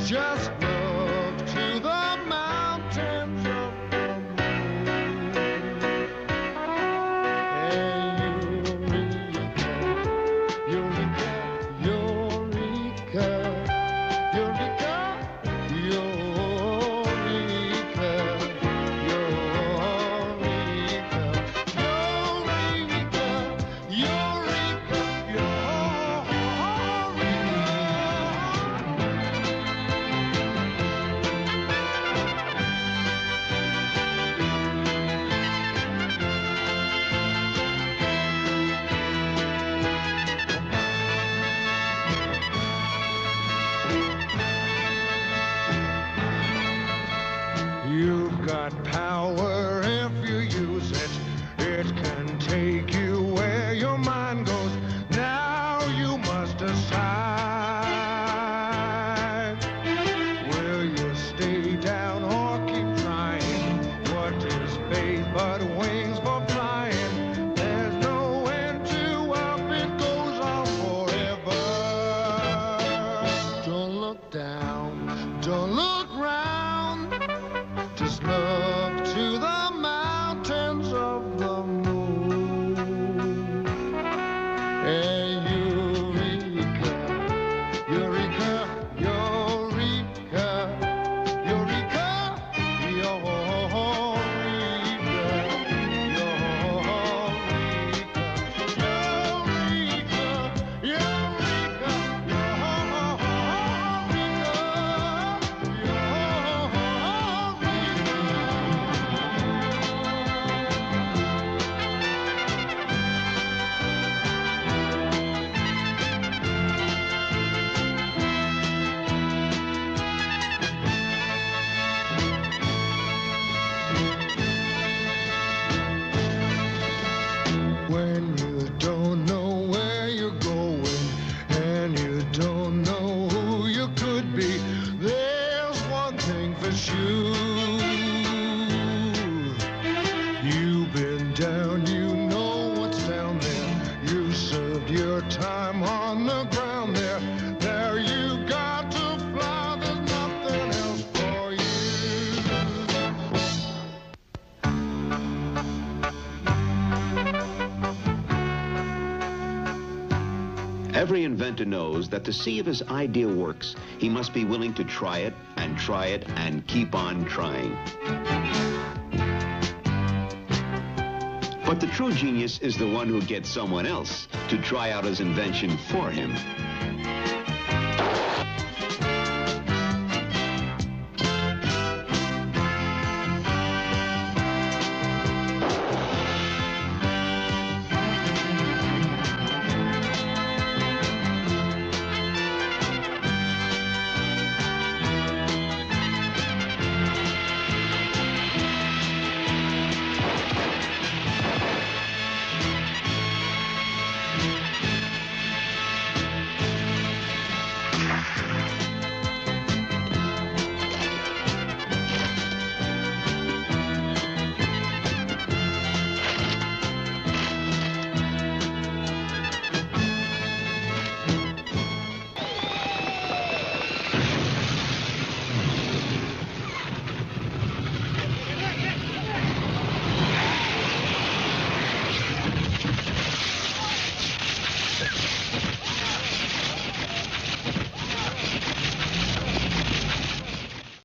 Just look to the mountains of the moon. Hey, Eureka, Eureka, Eureka, Eureka, Eureka, Eureka, Eureka, You've got power if you use it. It can take you where your mind goes. Now you must decide. Will you stay down or keep trying? What is faith but wings for flying? There's no end to up, it goes on forever. Don't look down, don't look round. Just look to the mountains of the moon. Hey, Eureka, Eureka, Eureka, Eureka, Eureka, Eureka, When you don't know where you're going and you don't know who you could be, there's one thing for sure. You've been down, you know what's down there. You served your time on the ground there. There you got to fly, there's nothing else for you. Every inventor knows that to see if his idea works, he must be willing to try it and keep on trying. But the true genius is the one who gets someone else to try out his invention for him.